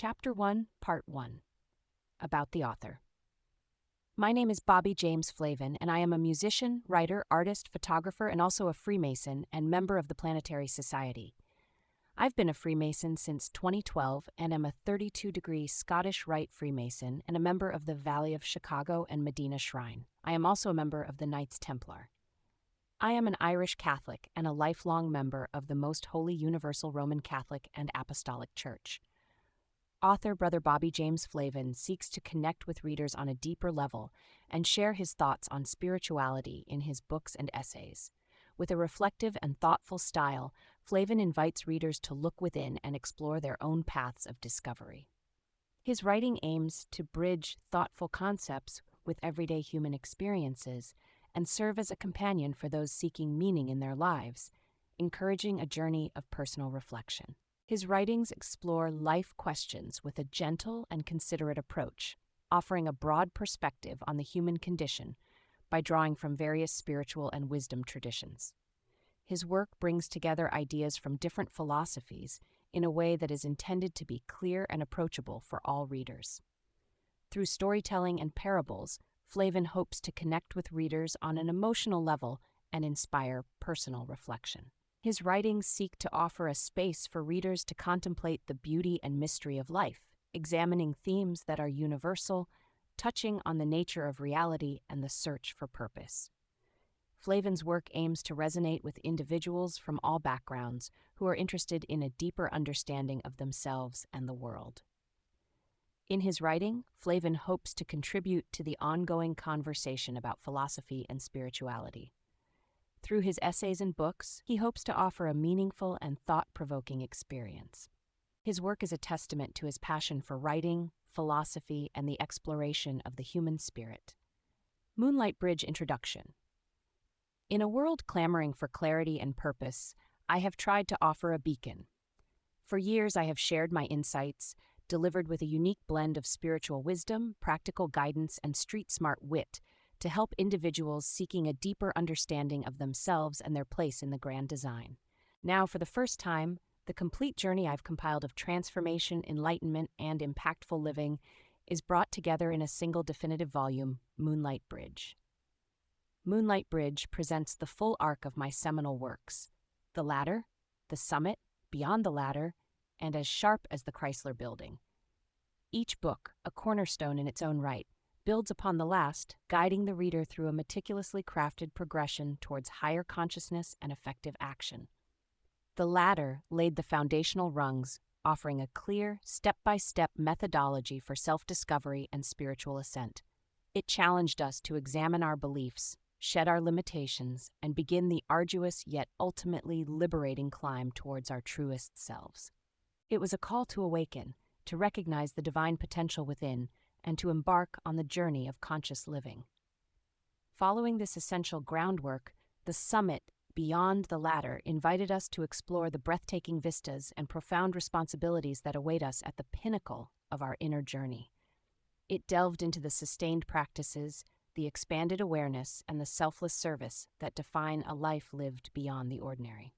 Chapter 1, Part 1. About the author. My name is Bobby James Flavin, and I am a musician, writer, artist, photographer, and also a Freemason and member of the Planetary Society. I've been a Freemason since 2012 and am a 32-degree Scottish Rite Freemason and a member of the Valley of Chicago and Medina Shrine. I am also a member of the Knights Templar. I am an Irish Catholic and a lifelong member of the Most Holy Universal Roman Catholic and Apostolic Church. Author Brother Bobby James Flavin seeks to connect with readers on a deeper level and share his thoughts on spirituality in his books and essays. With a reflective and thoughtful style, Flavin invites readers to look within and explore their own paths of discovery. His writing aims to bridge thoughtful concepts with everyday human experiences and serve as a companion for those seeking meaning in their lives, encouraging a journey of personal reflection. His writings explore life questions with a gentle and considerate approach, offering a broad perspective on the human condition by drawing from various spiritual and wisdom traditions. His work brings together ideas from different philosophies in a way that is intended to be clear and approachable for all readers. Through storytelling and parables, Flavin hopes to connect with readers on an emotional level and inspire personal reflection. His writings seek to offer a space for readers to contemplate the beauty and mystery of life, examining themes that are universal, touching on the nature of reality and the search for purpose. Flavin's work aims to resonate with individuals from all backgrounds who are interested in a deeper understanding of themselves and the world. In his writing, Flavin hopes to contribute to the ongoing conversation about philosophy and spirituality. Through his essays and books, he hopes to offer a meaningful and thought-provoking experience. His work is a testament to his passion for writing, philosophy, and the exploration of the human spirit. Moonlight Bridge Introduction. In a world clamoring for clarity and purpose, I have tried to offer a beacon. For years, I have shared my insights, delivered with a unique blend of spiritual wisdom, practical guidance, and street-smart wit, to help individuals seeking a deeper understanding of themselves and their place in the grand design. Now, for the first time, the complete journey I've compiled of transformation, enlightenment, and impactful living is brought together in a single definitive volume, Moonlight Bridge. Moonlight Bridge presents the full arc of my seminal works: the ladder, the summit, beyond the ladder, and as sharp as the Chrysler Building. Each book, a cornerstone in its own right, builds upon the last, guiding the reader through a meticulously crafted progression towards higher consciousness and effective action. The latter laid the foundational rungs, offering a clear, step-by-step methodology for self-discovery and spiritual ascent. It challenged us to examine our beliefs, shed our limitations, and begin the arduous yet ultimately liberating climb towards our truest selves. It was a call to awaken, to recognize the divine potential within, and to embark on the journey of conscious living. Following this essential groundwork, the summit, beyond the ladder, invited us to explore the breathtaking vistas and profound responsibilities that await us at the pinnacle of our inner journey. It delved into the sustained practices, the expanded awareness, and the selfless service that define a life lived beyond the ordinary.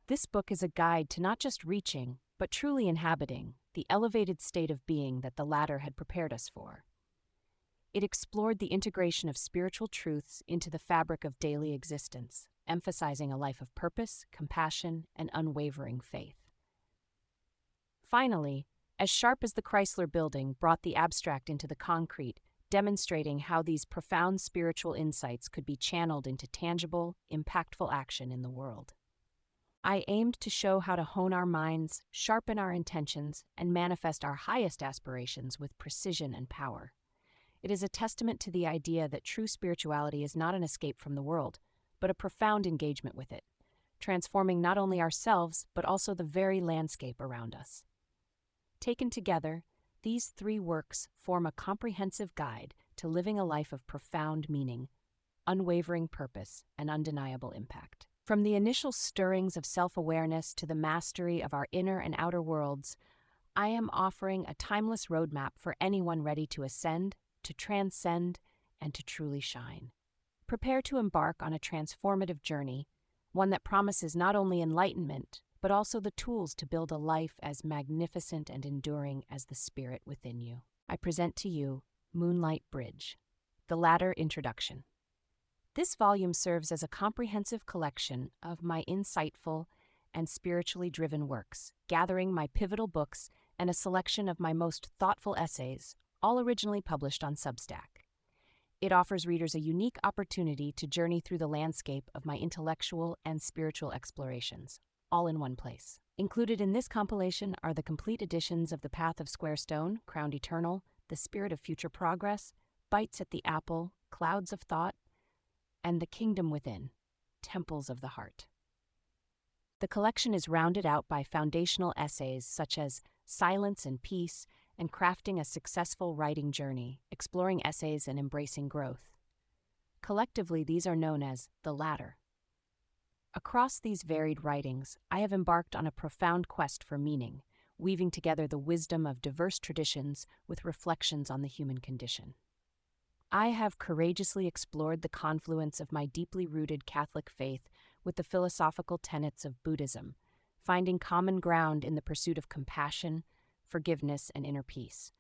This book is a guide to not just reaching, but truly inhabiting the elevated state of being that the ladder had prepared us for. It explored the integration of spiritual truths into the fabric of daily existence, emphasizing a life of purpose, compassion, and unwavering faith. Finally, as sharp as the Chrysler Building brought the abstract into the concrete, demonstrating how these profound spiritual insights could be channeled into tangible, impactful action in the world. I aimed to show how to hone our minds, sharpen our intentions, and manifest our highest aspirations with precision and power. It is a testament to the idea that true spirituality is not an escape from the world, but a profound engagement with it, transforming not only ourselves, but also the very landscape around us. Taken together, these three works form a comprehensive guide to living a life of profound meaning, unwavering purpose, and undeniable impact. From the initial stirrings of self-awareness to the mastery of our inner and outer worlds, I am offering a timeless roadmap for anyone ready to ascend, to transcend, and to truly shine. Prepare to embark on a transformative journey, one that promises not only enlightenment, but also the tools to build a life as magnificent and enduring as the spirit within you. I present to you Moonlight Bridge, the latter introduction. This volume serves as a comprehensive collection of my insightful and spiritually driven works, gathering my pivotal books and a selection of my most thoughtful essays, all originally published on Substack. It offers readers a unique opportunity to journey through the landscape of my intellectual and spiritual explorations, all in one place. Included in this compilation are the complete editions of The Path of Square Stone, Crowned Eternal, The Spirit of Future Progress, Bites at the Apple, Clouds of Thought, and The Kingdom Within, Temples of the Heart. The collection is rounded out by foundational essays such as Silence and Peace and Crafting a Successful Writing Journey, Exploring Essays and Embracing Growth. Collectively, these are known as the latter. Across these varied writings, I have embarked on a profound quest for meaning, weaving together the wisdom of diverse traditions with reflections on the human condition. I have courageously explored the confluence of my deeply rooted Catholic faith with the philosophical tenets of Buddhism, finding common ground in the pursuit of compassion, forgiveness, and inner peace.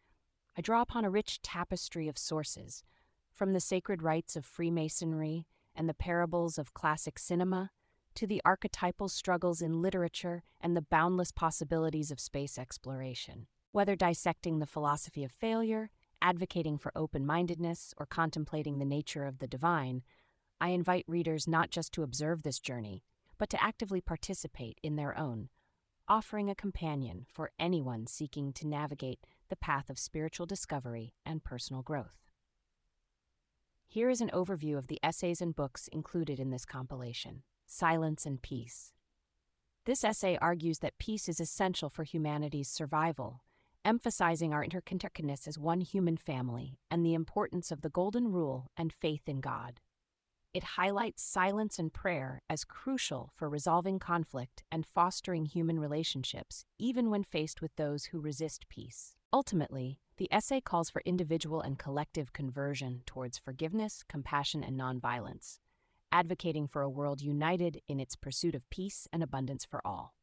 I draw upon a rich tapestry of sources, from the sacred rites of Freemasonry and the parables of classic cinema, to the archetypal struggles in literature and the boundless possibilities of space exploration. Whether dissecting the philosophy of failure, advocating for open-mindedness, or contemplating the nature of the divine, I invite readers not just to observe this journey, but to actively participate in their own, offering a companion for anyone seeking to navigate the path of spiritual discovery and personal growth. Here is an overview of the essays and books included in this compilation. Silence and Peace. This essay argues that peace is essential for humanity's survival, emphasizing our interconnectedness as one human family and the importance of the Golden Rule and faith in God. It highlights silence and prayer as crucial for resolving conflict and fostering human relationships, even when faced with those who resist peace. Ultimately, the essay calls for individual and collective conversion towards forgiveness, compassion, and nonviolence, advocating for a world united in its pursuit of peace and abundance for all.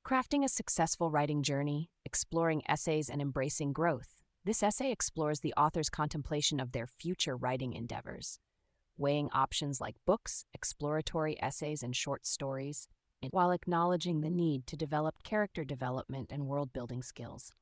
Crafting a Successful Writing Journey, Exploring Essays and Embracing Growth. This essay explores the author's contemplation of their future writing endeavors, weighing options like books, exploratory essays, and short stories, while acknowledging the need to develop character development and world-building skills.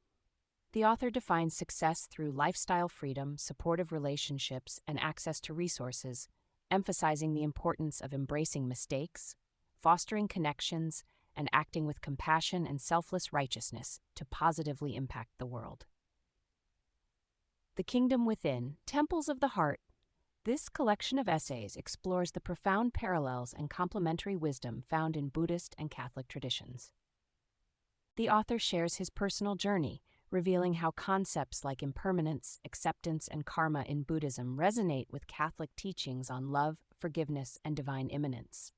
The author defines success through lifestyle freedom, supportive relationships, and access to resources, emphasizing the importance of embracing mistakes, fostering connections, and acting with compassion and selfless righteousness to positively impact the world. The Kingdom Within, Temples of the Heart. This collection of essays explores the profound parallels and complementary wisdom found in Buddhist and Catholic traditions. The author shares his personal journey, revealing how concepts like impermanence, acceptance, and karma in Buddhism resonate with Catholic teachings on love, forgiveness, and divine immanence.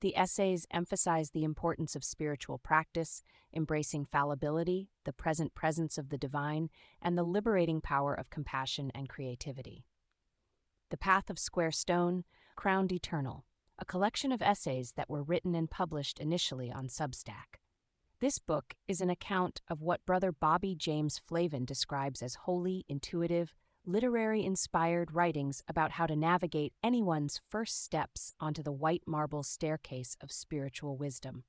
The essays emphasize the importance of spiritual practice, embracing fallibility, the present presence of the divine, and the liberating power of compassion and creativity. The Path of Square Stone, Crowned Eternal, a collection of essays that were written and published initially on Substack. This book is an account of what Brother Bobby James Flavin describes as holy, intuitive, literary-inspired writings about how to navigate anyone's first steps onto the white marble staircase of spiritual wisdom.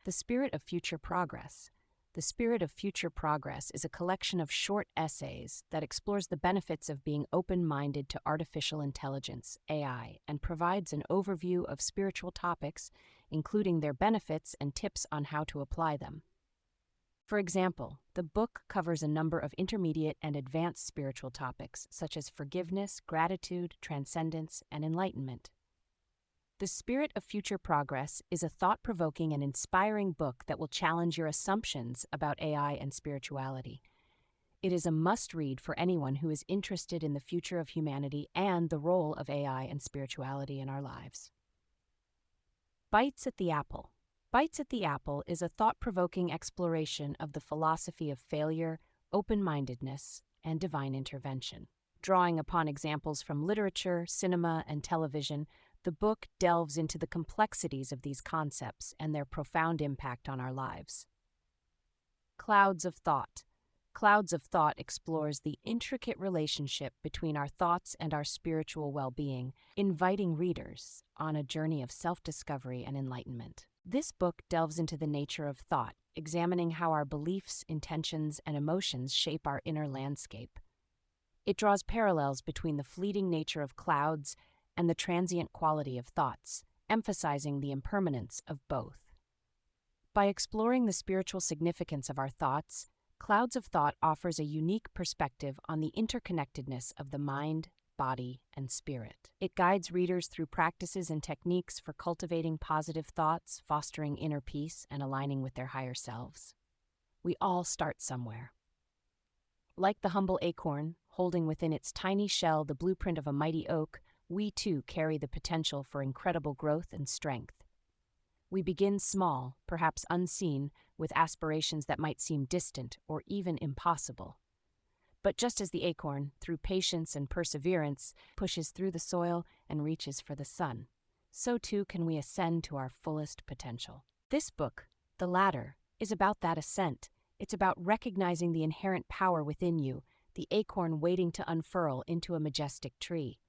The Spirit of Future Progress. The Spirit of Future Progress is a collection of short essays that explores the benefits of being open-minded to artificial intelligence, AI, and provides an overview of spiritual topics, including their benefits and tips on how to apply them. For example, the book covers a number of intermediate and advanced spiritual topics, such as forgiveness, gratitude, transcendence, and enlightenment. The Spirit of Future Progress is a thought-provoking and inspiring book that will challenge your assumptions about AI and spirituality. It is a must-read for anyone who is interested in the future of humanity and the role of AI and spirituality in our lives. Bites at the Apple. Bites at the Apple is a thought-provoking exploration of the philosophy of failure, open-mindedness, and divine intervention. Drawing upon examples from literature, cinema, and television, The book delves into the complexities of these concepts and their profound impact on our lives. Clouds of Thought. Clouds of Thought explores the intricate relationship between our thoughts and our spiritual well-being, inviting readers on a journey of self-discovery and enlightenment. This book delves into the nature of thought, examining how our beliefs, intentions, and emotions shape our inner landscape. It draws parallels between the fleeting nature of clouds and the transient quality of thoughts, emphasizing the impermanence of both. By exploring the spiritual significance of our thoughts, Clouds of Thought offers a unique perspective on the interconnectedness of the mind, body, and spirit. It guides readers through practices and techniques for cultivating positive thoughts, fostering inner peace, and aligning with their higher selves. We all start somewhere. Like the humble acorn, holding within its tiny shell the blueprint of a mighty oak, we too carry the potential for incredible growth and strength. We begin small, perhaps unseen, with aspirations that might seem distant or even impossible. But just as the acorn, through patience and perseverance, pushes through the soil and reaches for the sun, so too can we ascend to our fullest potential. This book, The Ladder, is about that ascent. It's about recognizing the inherent power within you, the acorn waiting to unfurl into a majestic tree.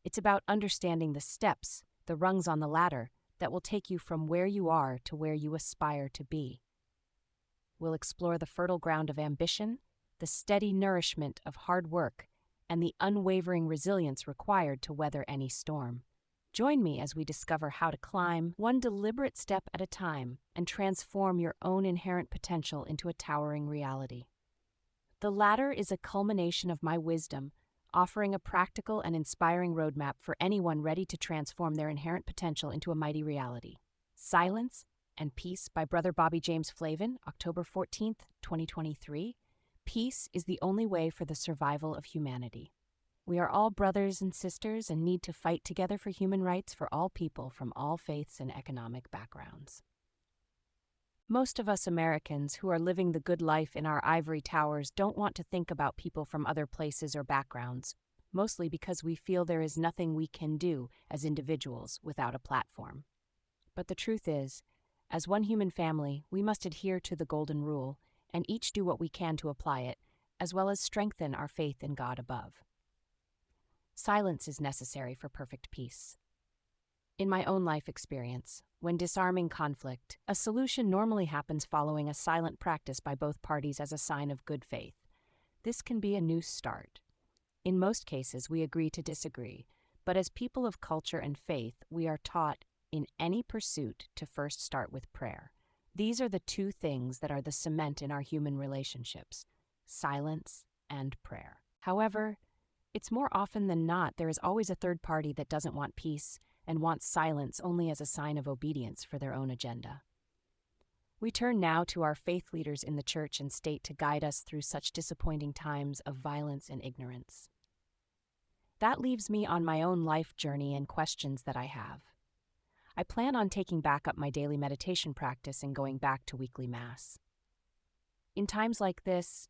It's about understanding the steps, the rungs on the ladder, that will take you from where you are to where you aspire to be. We'll explore the fertile ground of ambition, the steady nourishment of hard work, and the unwavering resilience required to weather any storm. Join me as we discover how to climb one deliberate step at a time and transform your own inherent potential into a towering reality. The Ladder is a culmination of my wisdom, offering a practical and inspiring roadmap for anyone ready to transform their inherent potential into a mighty reality. Silence and Peace by Brother Bobby James Flavin, October 14th, 2023. Peace is the only way for the survival of humanity. We are all brothers and sisters and need to fight together for human rights for all people from all faiths and economic backgrounds. Most of us Americans who are living the good life in our ivory towers don't want to think about people from other places or backgrounds, mostly because we feel there is nothing we can do as individuals without a platform. But the truth is, as one human family, we must adhere to the Golden Rule and each do what we can to apply it, as well as strengthen our faith in God above. Silence is necessary for perfect peace. In my own life experience, when disarming conflict, a solution normally happens following a silent practice by both parties as a sign of good faith. This can be a new start. In most cases, we agree to disagree, but as people of culture and faith, we are taught in any pursuit to first start with prayer. These are the two things that are the cement in our human relationships: silence and prayer. However, it's more often than not there is always a third party that doesn't want peace and wants silence only as a sign of obedience for their own agenda. We turn now to our faith leaders in the church and state to guide us through such disappointing times of violence and ignorance. That leaves me on my own life journey and questions that I have. I plan on taking back up my daily meditation practice and going back to weekly Mass. In times like this,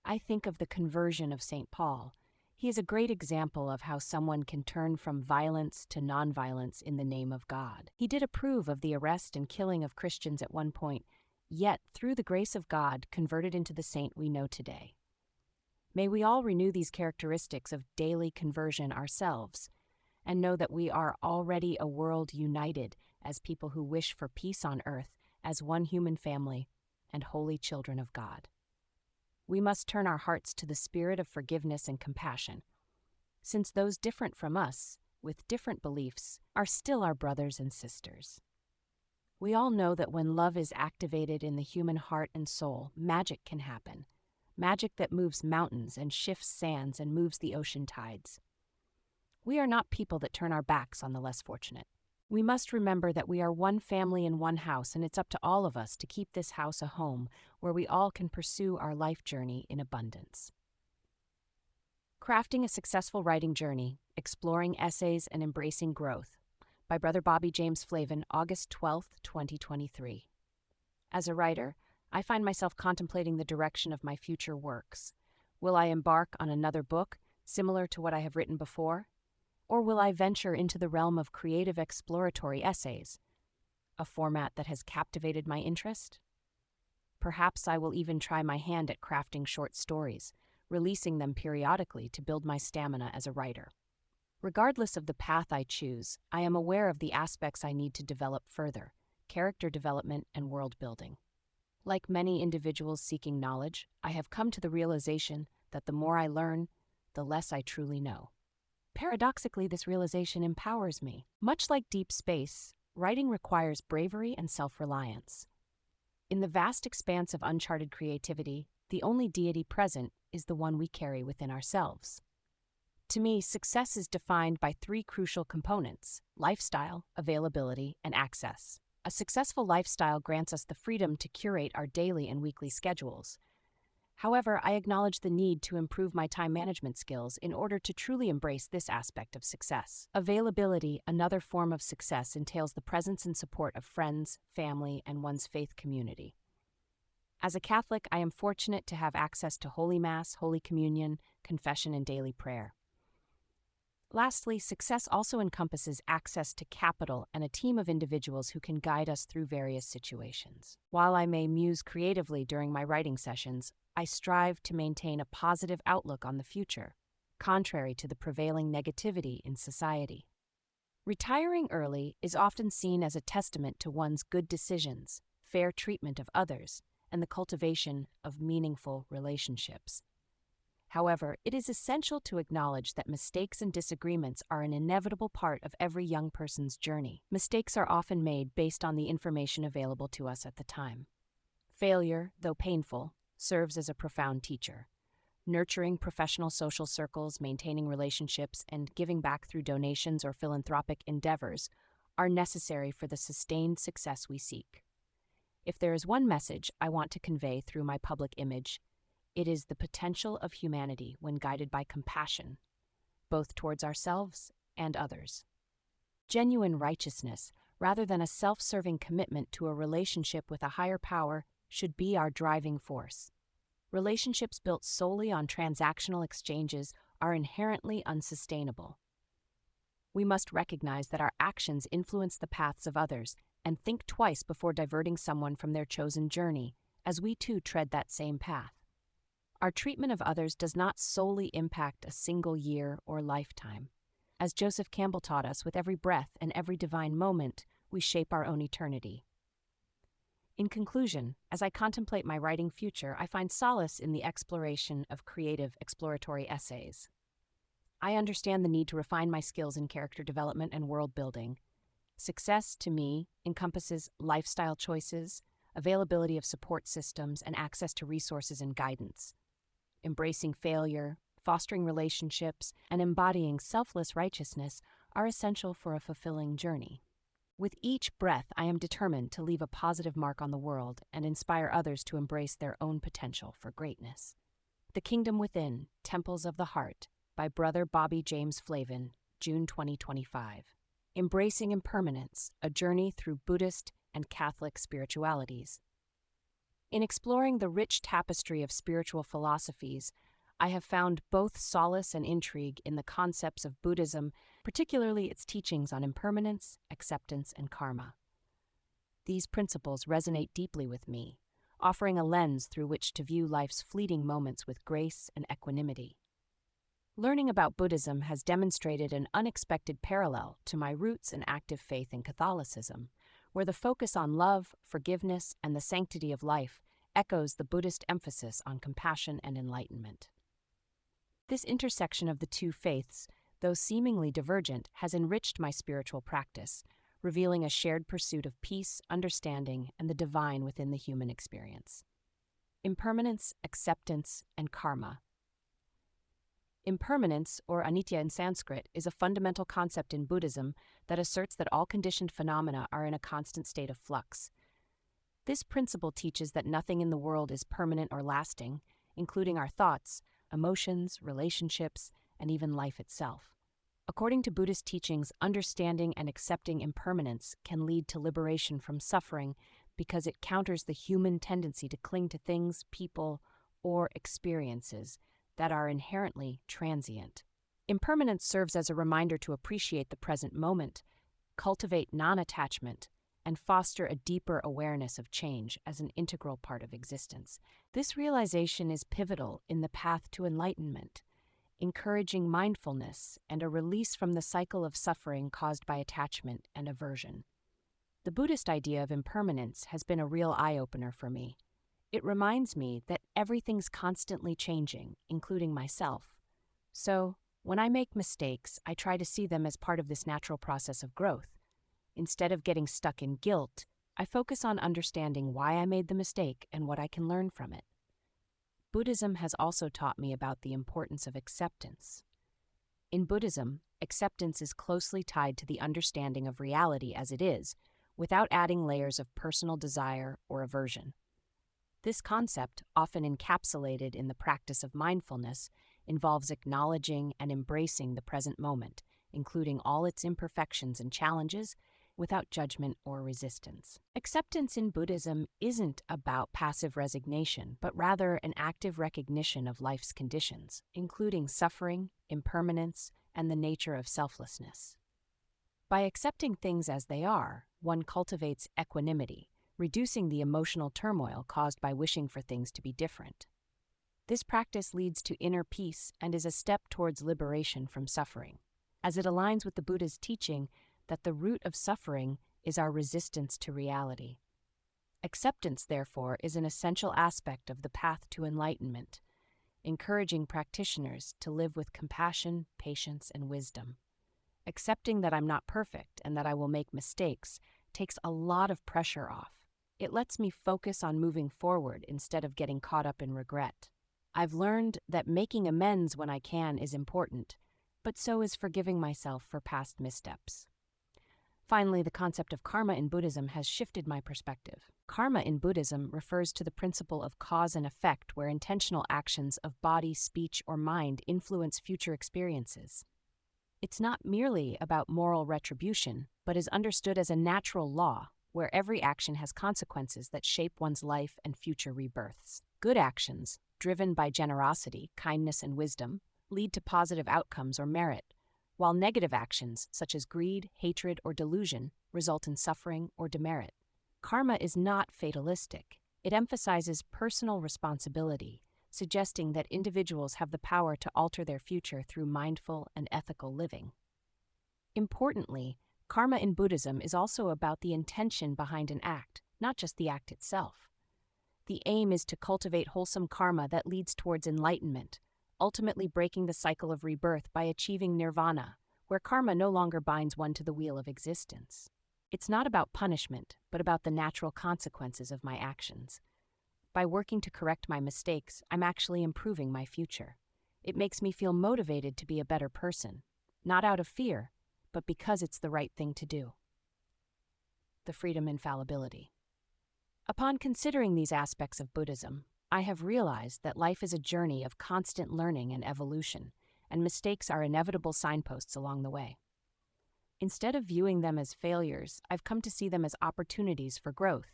I think of the conversion of St. Paul. He is a great example of how someone can turn from violence to nonviolence in the name of God. He did approve of the arrest and killing of Christians at one point, yet, through the grace of God, converted into the saint we know today. May we all renew these characteristics of daily conversion ourselves, and know that we are already a world united as people who wish for peace on earth as one human family and holy children of God. We must turn our hearts to the spirit of forgiveness and compassion, since those different from us, with different beliefs, are still our brothers and sisters. We all know that when love is activated in the human heart and soul, magic can happen. Magic that moves mountains and shifts sands and moves the ocean tides. We are not people that turn our backs on the less fortunate. We must remember that we are one family in one house, and it's up to all of us to keep this house a home where we all can pursue our life journey in abundance. Crafting a Successful Writing Journey, Exploring Essays and Embracing Growth by Brother Bobby James Flavin, August 12, 2023. As a writer, I find myself contemplating the direction of my future works. Will I embark on another book, similar to what I have written before? Or will I venture into the realm of creative exploratory essays, a format that has captivated my interest? Perhaps I will even try my hand at crafting short stories, releasing them periodically to build my stamina as a writer. Regardless of the path I choose, I am aware of the aspects I need to develop further: character development and world building. Like many individuals seeking knowledge, I have come to the realization that the more I learn, the less I truly know. Paradoxically, this realization empowers me. Much like deep space, writing requires bravery and self-reliance. In the vast expanse of uncharted creativity, the only deity present is the one we carry within ourselves. To me, success is defined by three crucial components: lifestyle, availability, and access. A successful lifestyle grants us the freedom to curate our daily and weekly schedules. However, I acknowledge the need to improve my time management skills in order to truly embrace this aspect of success. Availability, another form of success, entails the presence and support of friends, family, and one's faith community. As a Catholic, I am fortunate to have access to Holy Mass, Holy Communion, confession, and daily prayer. Lastly, success also encompasses access to capital and a team of individuals who can guide us through various situations. While I may muse creatively during my writing sessions, I strive to maintain a positive outlook on the future, contrary to the prevailing negativity in society. Retiring early is often seen as a testament to one's good decisions, fair treatment of others, and the cultivation of meaningful relationships. However, it is essential to acknowledge that mistakes and disagreements are an inevitable part of every young person's journey. Mistakes are often made based on the information available to us at the time. Failure, though painful, serves as a profound teacher. Nurturing professional social circles, maintaining relationships, and giving back through donations or philanthropic endeavors are necessary for the sustained success we seek. If there is one message I want to convey through my public image, it is the potential of humanity when guided by compassion, both towards ourselves and others. Genuine righteousness, rather than a self-serving commitment to a relationship with a higher power, should be our driving force. Relationships built solely on transactional exchanges are inherently unsustainable. We must recognize that our actions influence the paths of others and think twice before diverting someone from their chosen journey, as we too tread that same path. Our treatment of others does not solely impact a single year or lifetime. As Joseph Campbell taught us, with every breath and every divine moment, we shape our own eternity. In conclusion, as I contemplate my writing future, I find solace in the exploration of creative, exploratory essays. I understand the need to refine my skills in character development and world building. Success, to me, encompasses lifestyle choices, availability of support systems, and access to resources and guidance. Embracing failure, fostering relationships, and embodying selfless righteousness are essential for a fulfilling journey. With each breath, I am determined to leave a positive mark on the world and inspire others to embrace their own potential for greatness. The Kingdom Within, Temples of the Heart, by Brother Bobby James Flavin, June 2025. Embracing Impermanence, a Journey Through Buddhist and Catholic Spiritualities. In exploring the rich tapestry of spiritual philosophies, I have found both solace and intrigue in the concepts of Buddhism, particularly its teachings on impermanence, acceptance, and karma. These principles resonate deeply with me, offering a lens through which to view life's fleeting moments with grace and equanimity. Learning about Buddhism has demonstrated an unexpected parallel to my roots and active faith in Catholicism, where the focus on love, forgiveness, and the sanctity of life echoes the Buddhist emphasis on compassion and enlightenment. This intersection of the two faiths, though seemingly divergent, has enriched my spiritual practice, revealing a shared pursuit of peace, understanding, and the divine within the human experience. Impermanence, acceptance, and karma. Impermanence, or anitya in Sanskrit, is a fundamental concept in Buddhism that asserts that all conditioned phenomena are in a constant state of flux. This principle teaches that nothing in the world is permanent or lasting, including our thoughts, emotions, relationships, and even life itself. According to Buddhist teachings, understanding and accepting impermanence can lead to liberation from suffering because it counters the human tendency to cling to things, people, or experiences that are inherently transient. Impermanence serves as a reminder to appreciate the present moment, cultivate non-attachment, and foster a deeper awareness of change as an integral part of existence. This realization is pivotal in the path to enlightenment, encouraging mindfulness and a release from the cycle of suffering caused by attachment and aversion. The Buddhist idea of impermanence has been a real eye-opener for me. It reminds me that everything's constantly changing, including myself. So, when I make mistakes, I try to see them as part of this natural process of growth. Instead of getting stuck in guilt, I focus on understanding why I made the mistake and what I can learn from it. Buddhism has also taught me about the importance of acceptance. In Buddhism, acceptance is closely tied to the understanding of reality as it is, without adding layers of personal desire or aversion. This concept, often encapsulated in the practice of mindfulness, involves acknowledging and embracing the present moment, including all its imperfections and challenges, without judgment or resistance. Acceptance in Buddhism isn't about passive resignation, but rather an active recognition of life's conditions, including suffering, impermanence, and the nature of selflessness. By accepting things as they are, one cultivates equanimity, reducing the emotional turmoil caused by wishing for things to be different. This practice leads to inner peace and is a step towards liberation from suffering, as it aligns with the Buddha's teaching that the root of suffering is our resistance to reality. Acceptance, therefore, is an essential aspect of the path to enlightenment, encouraging practitioners to live with compassion, patience, and wisdom. Accepting that I'm not perfect and that I will make mistakes takes a lot of pressure off. It lets me focus on moving forward instead of getting caught up in regret. I've learned that making amends when I can is important, but so is forgiving myself for past missteps. Finally, the concept of karma in Buddhism has shifted my perspective. Karma in Buddhism refers to the principle of cause and effect, where intentional actions of body, speech, or mind influence future experiences. It's not merely about moral retribution, but is understood as a natural law, where every action has consequences that shape one's life and future rebirths. Good actions, driven by generosity, kindness, and wisdom, lead to positive outcomes or merit, while negative actions, such as greed, hatred, or delusion, result in suffering or demerit. Karma is not fatalistic. It emphasizes personal responsibility, suggesting that individuals have the power to alter their future through mindful and ethical living. Importantly, karma in Buddhism is also about the intention behind an act, not just the act itself. The aim is to cultivate wholesome karma that leads towards enlightenment, ultimately breaking the cycle of rebirth by achieving nirvana, where karma no longer binds one to the wheel of existence. It's not about punishment, but about the natural consequences of my actions. By working to correct my mistakes, I'm actually improving my future. It makes me feel motivated to be a better person, not out of fear, but because it's the right thing to do. The freedom infallibility. Upon considering these aspects of Buddhism, I have realized that life is a journey of constant learning and evolution, and mistakes are inevitable signposts along the way. Instead of viewing them as failures, I've come to see them as opportunities for growth.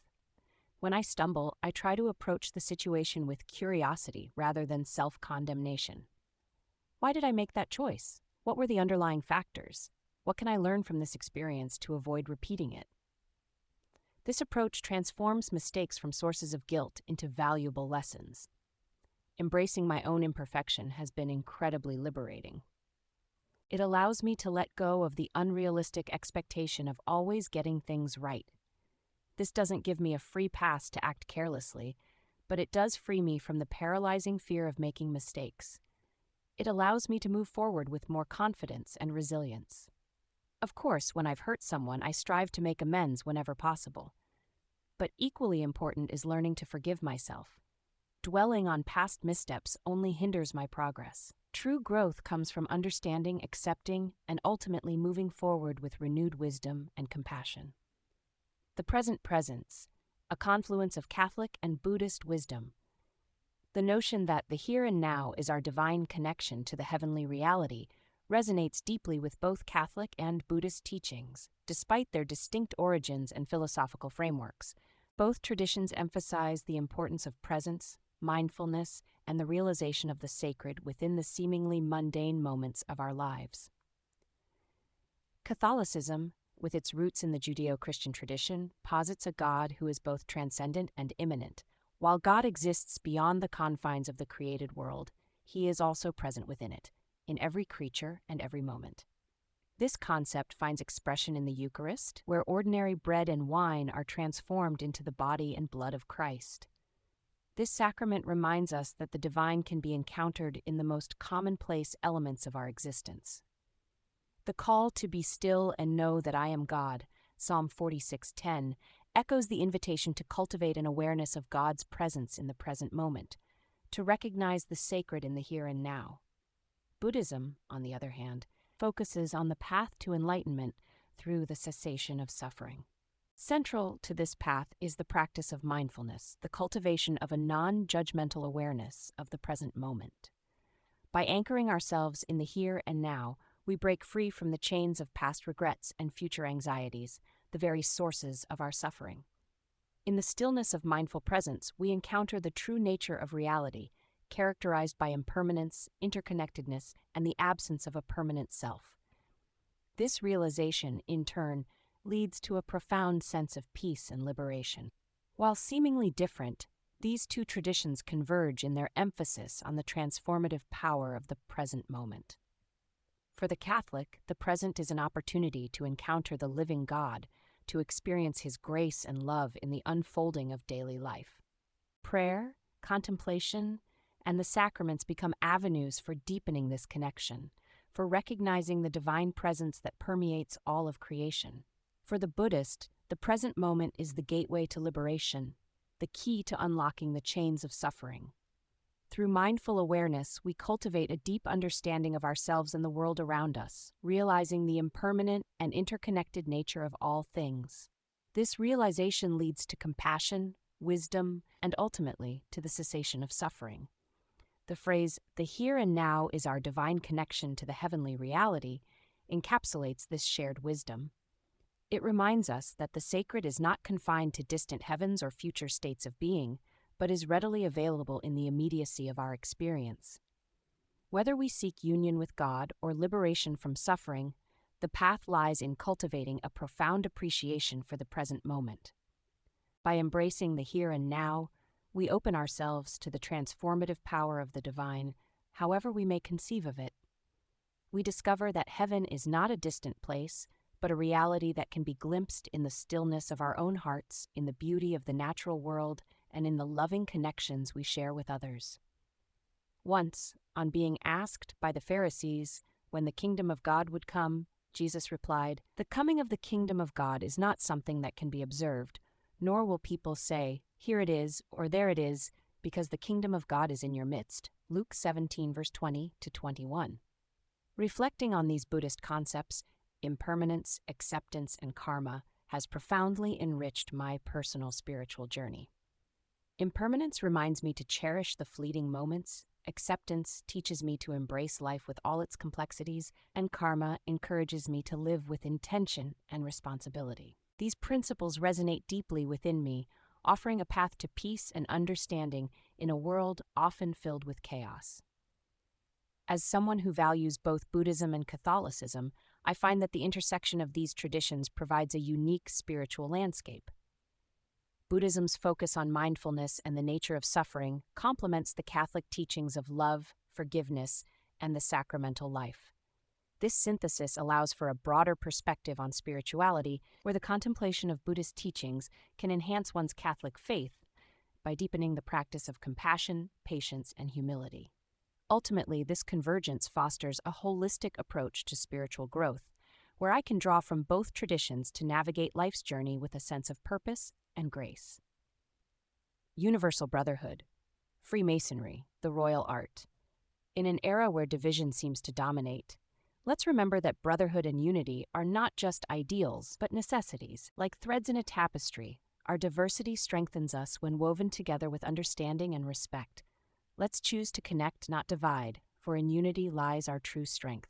When I stumble, I try to approach the situation with curiosity rather than self-condemnation. Why did I make that choice? What were the underlying factors? What can I learn from this experience to avoid repeating it? This approach transforms mistakes from sources of guilt into valuable lessons. Embracing my own imperfection has been incredibly liberating. It allows me to let go of the unrealistic expectation of always getting things right. This doesn't give me a free pass to act carelessly, but it does free me from the paralyzing fear of making mistakes. It allows me to move forward with more confidence and resilience. Of course, when I've hurt someone, I strive to make amends whenever possible. But equally important is learning to forgive myself. Dwelling on past missteps only hinders my progress. True growth comes from understanding, accepting, and ultimately moving forward with renewed wisdom and compassion. The present presence, a confluence of Catholic and Buddhist wisdom. The notion that the here and now is our divine connection to the heavenly reality resonates deeply with both Catholic and Buddhist teachings, despite their distinct origins and philosophical frameworks. Both traditions emphasize the importance of presence, mindfulness, and the realization of the sacred within the seemingly mundane moments of our lives. Catholicism, with its roots in the Judeo-Christian tradition, posits a God who is both transcendent and immanent. While God exists beyond the confines of the created world, he is also present within it, in every creature and every moment. This concept finds expression in the Eucharist, where ordinary bread and wine are transformed into the body and blood of Christ. This sacrament reminds us that the divine can be encountered in the most commonplace elements of our existence. The call to be still and know that I am God, Psalm 46:10, echoes the invitation to cultivate an awareness of God's presence in the present moment, to recognize the sacred in the here and now. Buddhism, on the other hand, focuses on the path to enlightenment through the cessation of suffering. Central to this path is the practice of mindfulness, the cultivation of a non-judgmental awareness of the present moment. By anchoring ourselves in the here and now, we break free from the chains of past regrets and future anxieties, the very sources of our suffering. In the stillness of mindful presence, we encounter the true nature of reality, characterized by impermanence, interconnectedness, and the absence of a permanent self. This realization, in turn, leads to a profound sense of peace and liberation. While seemingly different, these two traditions converge in their emphasis on the transformative power of the present moment. For the Catholic, the present is an opportunity to encounter the living God, to experience his grace and love in the unfolding of daily life. Prayer, contemplation, and the sacraments become avenues for deepening this connection, for recognizing the divine presence that permeates all of creation. For the Buddhist, the present moment is the gateway to liberation, the key to unlocking the chains of suffering. Through mindful awareness, we cultivate a deep understanding of ourselves and the world around us, realizing the impermanent and interconnected nature of all things. This realization leads to compassion, wisdom, and ultimately to the cessation of suffering. The phrase, "the here and now is our divine connection to the heavenly reality," encapsulates this shared wisdom. It reminds us that the sacred is not confined to distant heavens or future states of being, but is readily available in the immediacy of our experience. Whether we seek union with God or liberation from suffering, the path lies in cultivating a profound appreciation for the present moment. By embracing the here and now, we open ourselves to the transformative power of the divine, however we may conceive of it. We discover that heaven is not a distant place, but a reality that can be glimpsed in the stillness of our own hearts, in the beauty of the natural world, and in the loving connections we share with others. Once, on being asked by the Pharisees when the kingdom of God would come, Jesus replied, "The coming of the kingdom of God is not something that can be observed, nor will people say, 'Here it is,' or 'There it is,' because the kingdom of God is in your midst." Luke 17, verse 20-21. Reflecting on these Buddhist concepts, impermanence, acceptance, and karma, has profoundly enriched my personal spiritual journey. Impermanence reminds me to cherish the fleeting moments, acceptance teaches me to embrace life with all its complexities, and karma encourages me to live with intention and responsibility. These principles resonate deeply within me, offering a path to peace and understanding in a world often filled with chaos. As someone who values both Buddhism and Catholicism, I find that the intersection of these traditions provides a unique spiritual landscape. Buddhism's focus on mindfulness and the nature of suffering complements the Catholic teachings of love, forgiveness, and the sacramental life. This synthesis allows for a broader perspective on spirituality, where the contemplation of Buddhist teachings can enhance one's Catholic faith by deepening the practice of compassion, patience, and humility. Ultimately, this convergence fosters a holistic approach to spiritual growth, where I can draw from both traditions to navigate life's journey with a sense of purpose and grace. Universal Brotherhood, Freemasonry, the royal art. In an era where division seems to dominate, let's remember that brotherhood and unity are not just ideals, but necessities. Like threads in a tapestry, our diversity strengthens us when woven together with understanding and respect. Let's choose to connect, not divide, for in unity lies our true strength.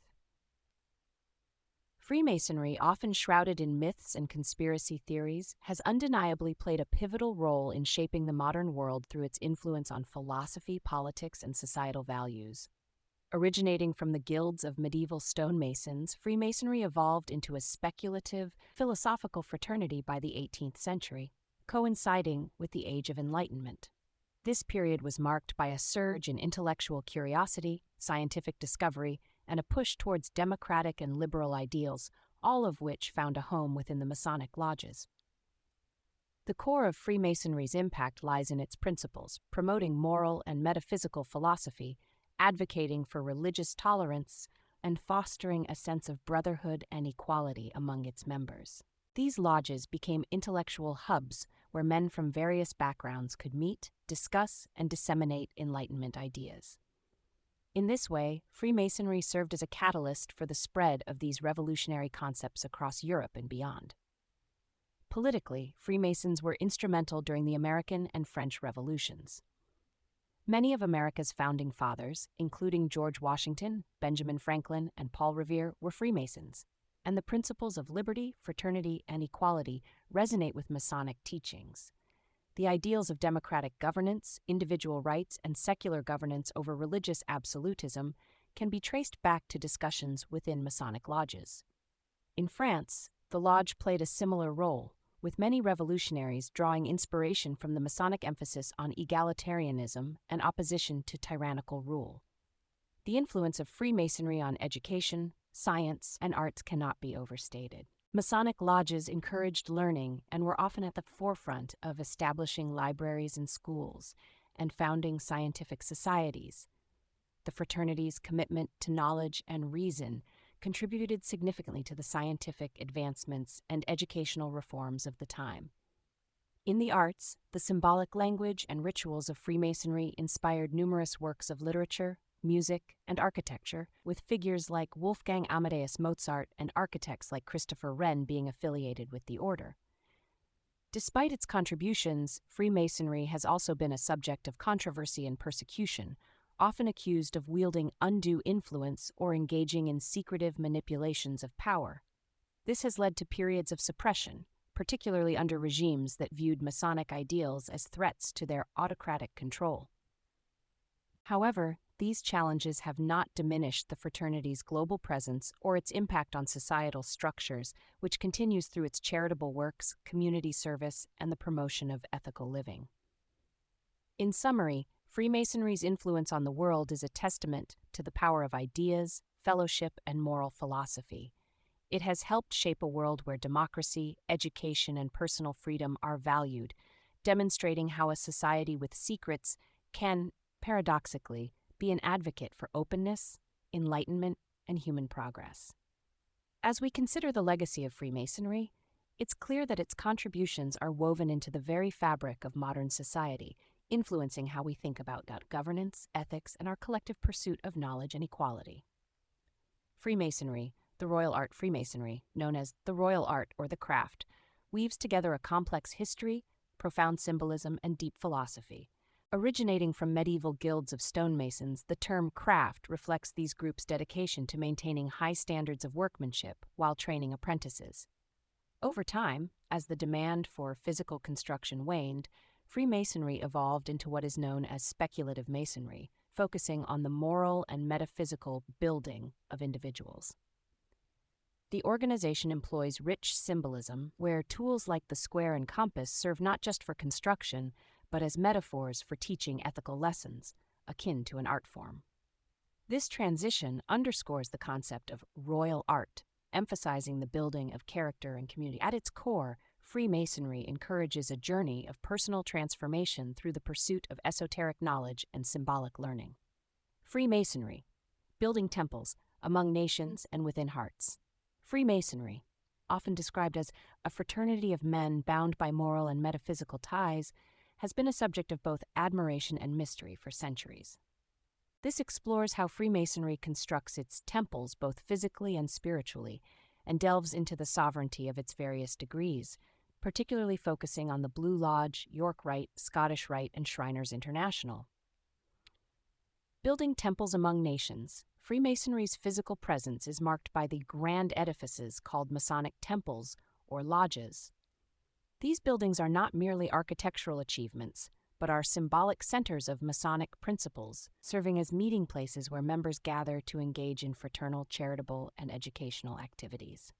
Freemasonry, often shrouded in myths and conspiracy theories, has undeniably played a pivotal role in shaping the modern world through its influence on philosophy, politics, and societal values. Originating from the guilds of medieval stonemasons, Freemasonry evolved into a speculative, philosophical fraternity by the 18th century, coinciding with the Age of Enlightenment. This period was marked by a surge in intellectual curiosity, scientific discovery, and a push towards democratic and liberal ideals, all of which found a home within the Masonic lodges. The core of Freemasonry's impact lies in its principles, promoting moral and metaphysical philosophy, advocating for religious tolerance, and fostering a sense of brotherhood and equality among its members. These lodges became intellectual hubs where men from various backgrounds could meet, discuss, and disseminate Enlightenment ideas. In this way, Freemasonry served as a catalyst for the spread of these revolutionary concepts across Europe and beyond. Politically, Freemasons were instrumental during the American and French Revolutions. Many of America's founding fathers, including George Washington, Benjamin Franklin, and Paul Revere, were Freemasons, and the principles of liberty, fraternity, and equality resonate with Masonic teachings. The ideals of democratic governance, individual rights, and secular governance over religious absolutism can be traced back to discussions within Masonic lodges. In France, the lodge played a similar role, with many revolutionaries drawing inspiration from the Masonic emphasis on egalitarianism and opposition to tyrannical rule. The influence of Freemasonry on education, science, and arts cannot be overstated. Masonic lodges encouraged learning and were often at the forefront of establishing libraries and schools and founding scientific societies. The fraternity's commitment to knowledge and reason contributed significantly to the scientific advancements and educational reforms of the time. In the arts, the symbolic language and rituals of Freemasonry inspired numerous works of literature, music, and architecture, with figures like Wolfgang Amadeus Mozart and architects like Christopher Wren being affiliated with the order. Despite its contributions, Freemasonry has also been a subject of controversy and persecution, often accused of wielding undue influence or engaging in secretive manipulations of power. This has led to periods of suppression, particularly under regimes that viewed Masonic ideals as threats to their autocratic control. However, these challenges have not diminished the fraternity's global presence or its impact on societal structures, which continues through its charitable works, community service, and the promotion of ethical living. In summary, Freemasonry's influence on the world is a testament to the power of ideas, fellowship, and moral philosophy. It has helped shape a world where democracy, education, and personal freedom are valued, demonstrating how a society with secrets can, paradoxically, be an advocate for openness, enlightenment, and human progress. As we consider the legacy of Freemasonry, it's clear that its contributions are woven into the very fabric of modern society, influencing how we think about governance, ethics, and our collective pursuit of knowledge and equality. Freemasonry, the Royal Art Freemasonry, known as the Royal Art or the Craft, weaves together a complex history, profound symbolism, and deep philosophy. Originating from medieval guilds of stonemasons, the term craft reflects these groups' dedication to maintaining high standards of workmanship while training apprentices. Over time, as the demand for physical construction waned, Freemasonry evolved into what is known as speculative masonry, focusing on the moral and metaphysical building of individuals. The organization employs rich symbolism, where tools like the square and compass serve not just for construction, but as metaphors for teaching ethical lessons, akin to an art form. This transition underscores the concept of royal art, emphasizing the building of character and community. At its core, Freemasonry encourages a journey of personal transformation through the pursuit of esoteric knowledge and symbolic learning. Freemasonry, building temples among nations and within hearts. Freemasonry, often described as a fraternity of men bound by moral and metaphysical ties, has been a subject of both admiration and mystery for centuries. This explores how Freemasonry constructs its temples both physically and spiritually, and delves into the sovereignty of its various degrees, particularly focusing on the Blue Lodge, York Rite, Scottish Rite, and Shriners International. Building temples among nations, Freemasonry's physical presence is marked by the grand edifices called Masonic temples or lodges. These buildings are not merely architectural achievements, but are symbolic centers of Masonic principles, serving as meeting places where members gather to engage in fraternal, charitable, and educational activities.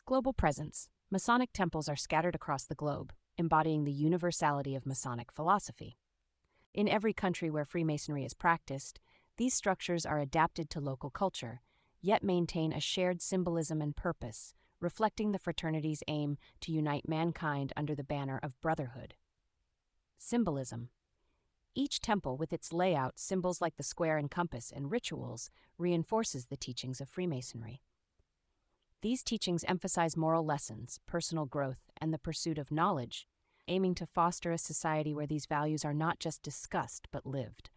Global presence. Masonic temples are scattered across the globe, embodying the universality of Masonic philosophy. In every country where Freemasonry is practiced, these structures are adapted to local culture, yet maintain a shared symbolism and purpose, reflecting the fraternity's aim to unite mankind under the banner of brotherhood. Symbolism. Each temple, with its layout, symbols like the square and compass, and rituals, reinforces the teachings of Freemasonry. These teachings emphasize moral lessons, personal growth, and the pursuit of knowledge, aiming to foster a society where these values are not just discussed but lived.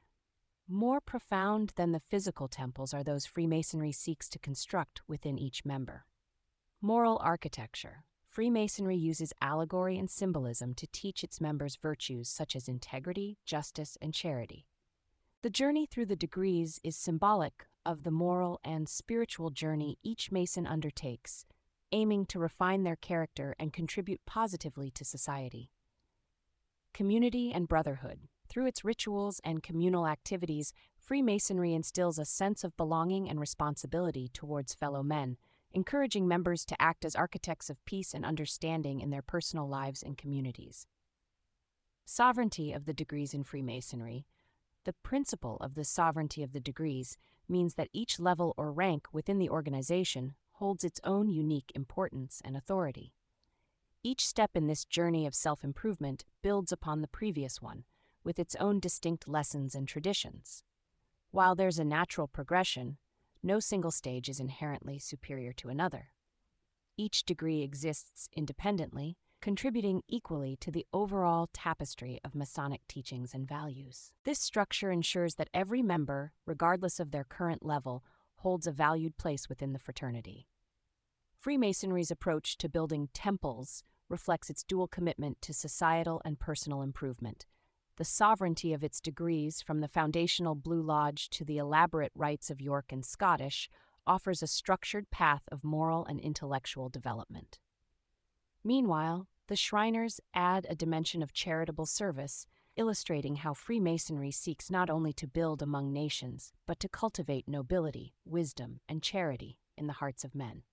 More profound than the physical temples are those Freemasonry seeks to construct within each member. Moral architecture. Freemasonry uses allegory and symbolism to teach its members virtues such as integrity, justice, and charity. The journey through the degrees is symbolic of the moral and spiritual journey each Mason undertakes, aiming to refine their character and contribute positively to society. Community and brotherhood. Through its rituals and communal activities, Freemasonry instills a sense of belonging and responsibility towards fellow men, encouraging members to act as architects of peace and understanding in their personal lives and communities. Sovereignty of the degrees in Freemasonry. The principle of the sovereignty of the degrees means that each level or rank within the organization holds its own unique importance and authority. Each step in this journey of self-improvement builds upon the previous one, with its own distinct lessons and traditions. While there's a natural progression, no single stage is inherently superior to another. Each degree exists independently, contributing equally to the overall tapestry of Masonic teachings and values. This structure ensures that every member, regardless of their current level, holds a valued place within the fraternity. Freemasonry's approach to building temples reflects its dual commitment to societal and personal improvement. The sovereignty of its degrees, from the foundational Blue Lodge to the elaborate rites of York and Scottish, offers a structured path of moral and intellectual development. Meanwhile, the Shriners add a dimension of charitable service, illustrating how Freemasonry seeks not only to build among nations, but to cultivate nobility, wisdom, and charity in the hearts of men.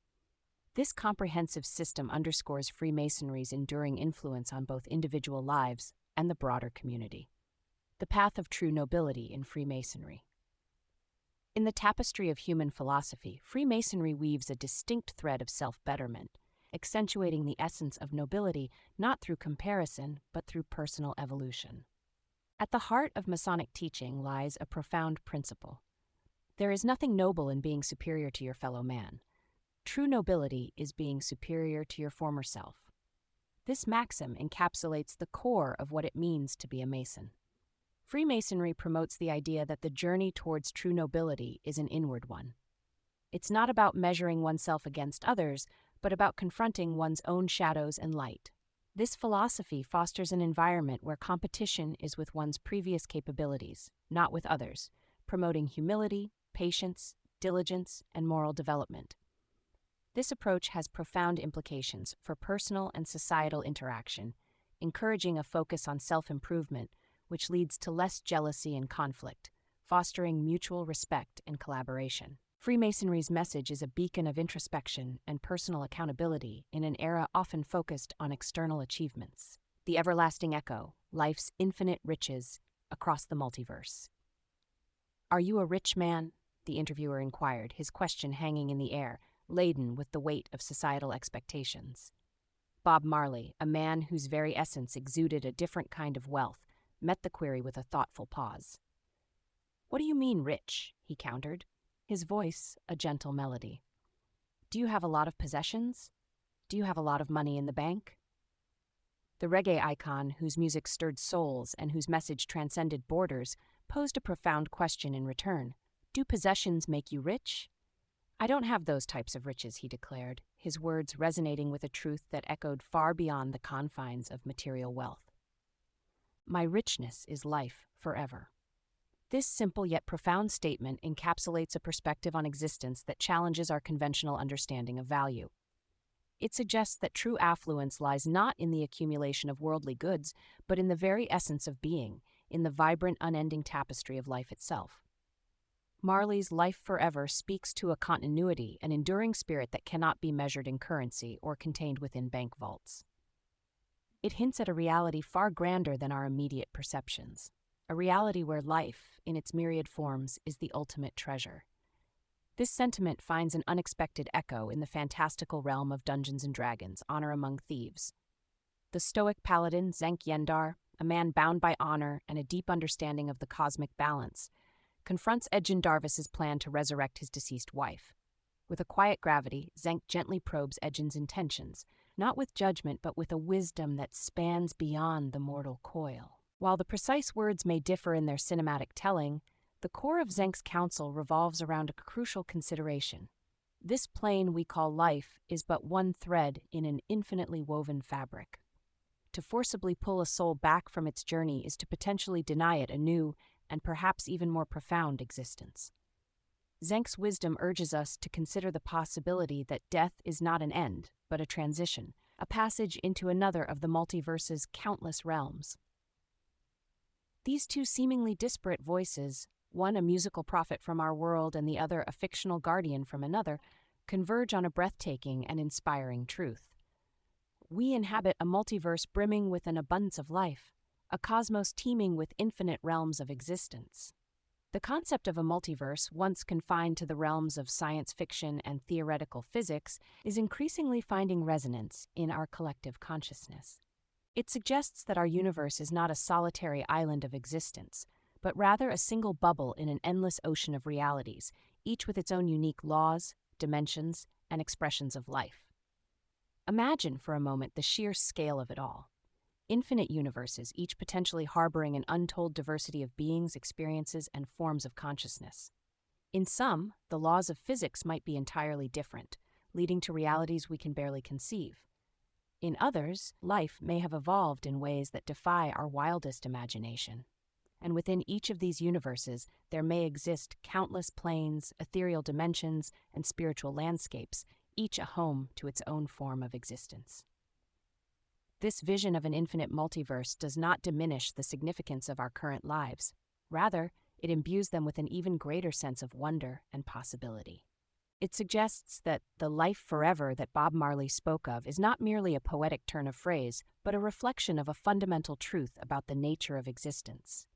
This comprehensive system underscores Freemasonry's enduring influence on both individual lives and the broader community. The path of true nobility in Freemasonry. In the tapestry of human philosophy, Freemasonry weaves a distinct thread of self-betterment, accentuating the essence of nobility not through comparison, but through personal evolution. At the heart of Masonic teaching lies a profound principle. There is nothing noble in being superior to your fellow man. True nobility is being superior to your former self. This maxim encapsulates the core of what it means to be a Mason. Freemasonry promotes the idea that the journey towards true nobility is an inward one. It's not about measuring oneself against others, but about confronting one's own shadows and light. This philosophy fosters an environment where competition is with one's previous capabilities, not with others, promoting humility, patience, diligence, and moral development. This approach has profound implications for personal and societal interaction, encouraging a focus on self-improvement, which leads to less jealousy and conflict, fostering mutual respect and collaboration. Freemasonry's message is a beacon of introspection and personal accountability in an era often focused on external achievements. The everlasting echo, life's infinite riches across the multiverse. "Are you a rich man?" the interviewer inquired, his question hanging in the air, laden with the weight of societal expectations. Bob Marley, a man whose very essence exuded a different kind of wealth, met the query with a thoughtful pause. "What do you mean, rich?" he countered, his voice a gentle melody. "Do you have a lot of possessions? Do you have a lot of money in the bank?" The reggae icon, whose music stirred souls and whose message transcended borders, posed a profound question in return. "Do possessions make you rich?" "I don't have those types of riches," he declared, his words resonating with a truth that echoed far beyond the confines of material wealth. "My richness is life forever." This simple yet profound statement encapsulates a perspective on existence that challenges our conventional understanding of value. It suggests that true affluence lies not in the accumulation of worldly goods, but in the very essence of being, in the vibrant, unending tapestry of life itself. Marley's Life Forever speaks to a continuity, an enduring spirit that cannot be measured in currency or contained within bank vaults. It hints at a reality far grander than our immediate perceptions, a reality where life, in its myriad forms, is the ultimate treasure. This sentiment finds an unexpected echo in the fantastical realm of Dungeons & Dragons, Honor Among Thieves. The stoic paladin Zenk Yendar, a man bound by honor and a deep understanding of the cosmic balance, confronts Edgin Darvis's plan to resurrect his deceased wife. With a quiet gravity, Zenk gently probes Edgin's intentions, not with judgment but with a wisdom that spans beyond the mortal coil. While the precise words may differ in their cinematic telling, the core of Zenk's counsel revolves around a crucial consideration. This plane we call life is but one thread in an infinitely woven fabric. To forcibly pull a soul back from its journey is to potentially deny it a new and perhaps even more profound existence. Zenk's wisdom urges us to consider the possibility that death is not an end, but a transition, a passage into another of the multiverse's countless realms. These two seemingly disparate voices, one a musical prophet from our world and the other a fictional guardian from another, converge on a breathtaking and inspiring truth. We inhabit a multiverse brimming with an abundance of life, a cosmos teeming with infinite realms of existence. The concept of a multiverse, once confined to the realms of science fiction and theoretical physics, is increasingly finding resonance in our collective consciousness. It suggests that our universe is not a solitary island of existence, but rather a single bubble in an endless ocean of realities, each with its own unique laws, dimensions, and expressions of life. Imagine for a moment the sheer scale of it all. Infinite universes, each potentially harboring an untold diversity of beings, experiences, and forms of consciousness. In some, the laws of physics might be entirely different, leading to realities we can barely conceive. In others, life may have evolved in ways that defy our wildest imagination. And within each of these universes, there may exist countless planes, ethereal dimensions, and spiritual landscapes, each a home to its own form of existence. This vision of an infinite multiverse does not diminish the significance of our current lives. Rather, it imbues them with an even greater sense of wonder and possibility. It suggests that the life forever that Bob Marley spoke of is not merely a poetic turn of phrase, but a reflection of a fundamental truth about the nature of existence.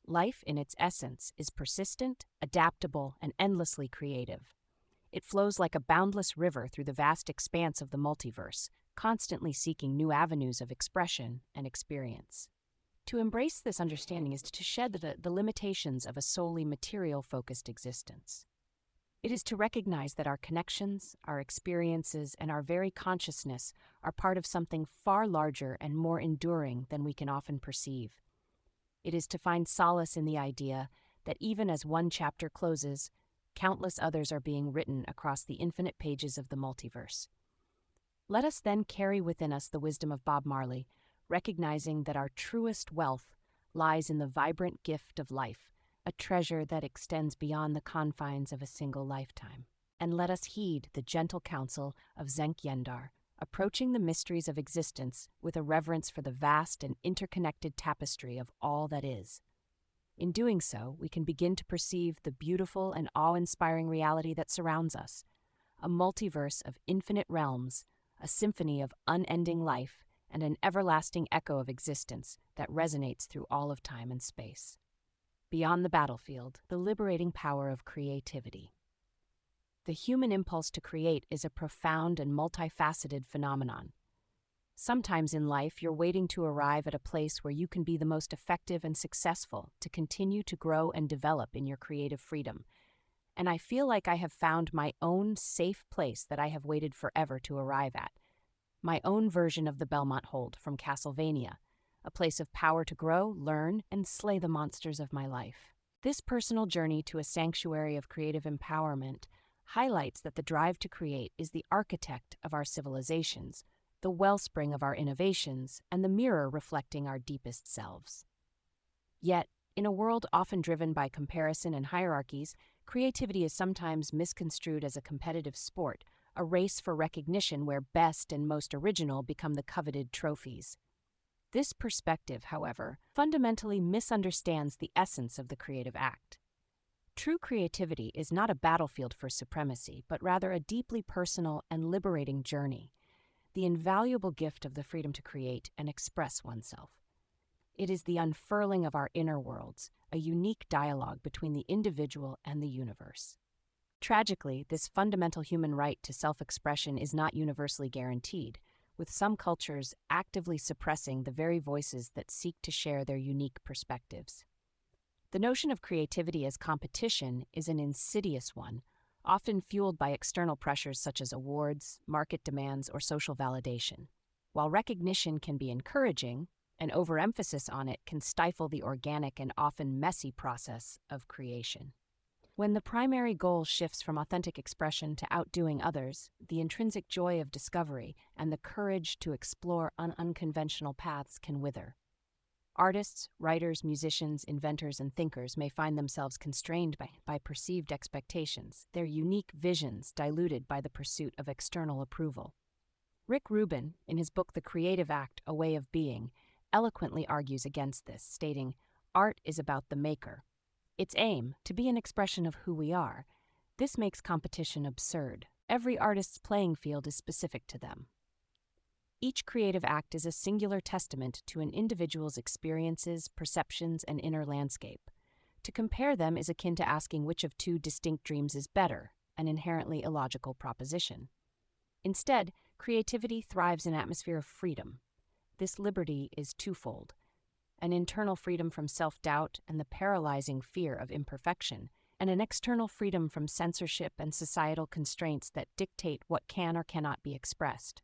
Life, in its essence, is persistent, adaptable, and endlessly creative. It flows like a boundless river through the vast expanse of the multiverse, constantly seeking new avenues of expression and experience. To embrace this understanding is to shed the limitations of a solely material-focused existence. It is to recognize that our connections, our experiences, and our very consciousness are part of something far larger and more enduring than we can often perceive. It is to find solace in the idea that even as one chapter closes, countless others are being written across the infinite pages of the multiverse. Let us then carry within us the wisdom of Bob Marley, recognizing that our truest wealth lies in the vibrant gift of life, a treasure that extends beyond the confines of a single lifetime. And let us heed the gentle counsel of Zenk Yendar, approaching the mysteries of existence with a reverence for the vast and interconnected tapestry of all that is. In doing so, we can begin to perceive the beautiful and awe-inspiring reality that surrounds us, a multiverse of infinite realms, a symphony of unending life, and an everlasting echo of existence that resonates through all of time and space. Beyond the battlefield, the liberating power of creativity. The human impulse to create is a profound and multifaceted phenomenon. Sometimes in life, you're waiting to arrive at a place where you can be the most effective and successful to continue to grow and develop in your creative freedom. And I feel like I have found my own safe place that I have waited forever to arrive at. My own version of the Belmont Hold from Castlevania, a place of power to grow, learn, and slay the monsters of my life. This personal journey to a sanctuary of creative empowerment highlights that the drive to create is the architect of our civilizations, the wellspring of our innovations, and the mirror reflecting our deepest selves. Yet, In a world often driven by comparison and hierarchies, creativity is sometimes misconstrued as a competitive sport, a race for recognition where best and most original become the coveted trophies. This perspective, however, fundamentally misunderstands the essence of the creative act. True creativity is not a battlefield for supremacy, but rather a deeply personal and liberating journey, the invaluable gift of the freedom to create and express oneself. It is the unfurling of our inner worlds, a unique dialogue between the individual and the universe. Tragically, this fundamental human right to self-expression is not universally guaranteed, with some cultures actively suppressing the very voices that seek to share their unique perspectives. The notion of creativity as competition is an insidious one, often fueled by external pressures such as awards, market demands, or social validation. While recognition can be encouraging, an overemphasis on it can stifle the organic and often messy process of creation. When the primary goal shifts from authentic expression to outdoing others, the intrinsic joy of discovery and the courage to explore unconventional paths can wither. Artists, writers, musicians, inventors, and thinkers may find themselves constrained by perceived expectations, their unique visions diluted by the pursuit of external approval. Rick Rubin, in his book The Creative Act, A Way of Being, eloquently argues against this, stating, "Art is about the maker. Its aim, to be an expression of who we are. This makes competition absurd. Every artist's playing field is specific to them. Each creative act is a singular testament to an individual's experiences, perceptions, and inner landscape. To compare them is akin to asking which of two distinct dreams is better, an inherently illogical proposition. Instead, creativity thrives in an atmosphere of freedom. This liberty is twofold: an internal freedom from self-doubt and the paralyzing fear of imperfection, and an external freedom from censorship and societal constraints that dictate what can or cannot be expressed.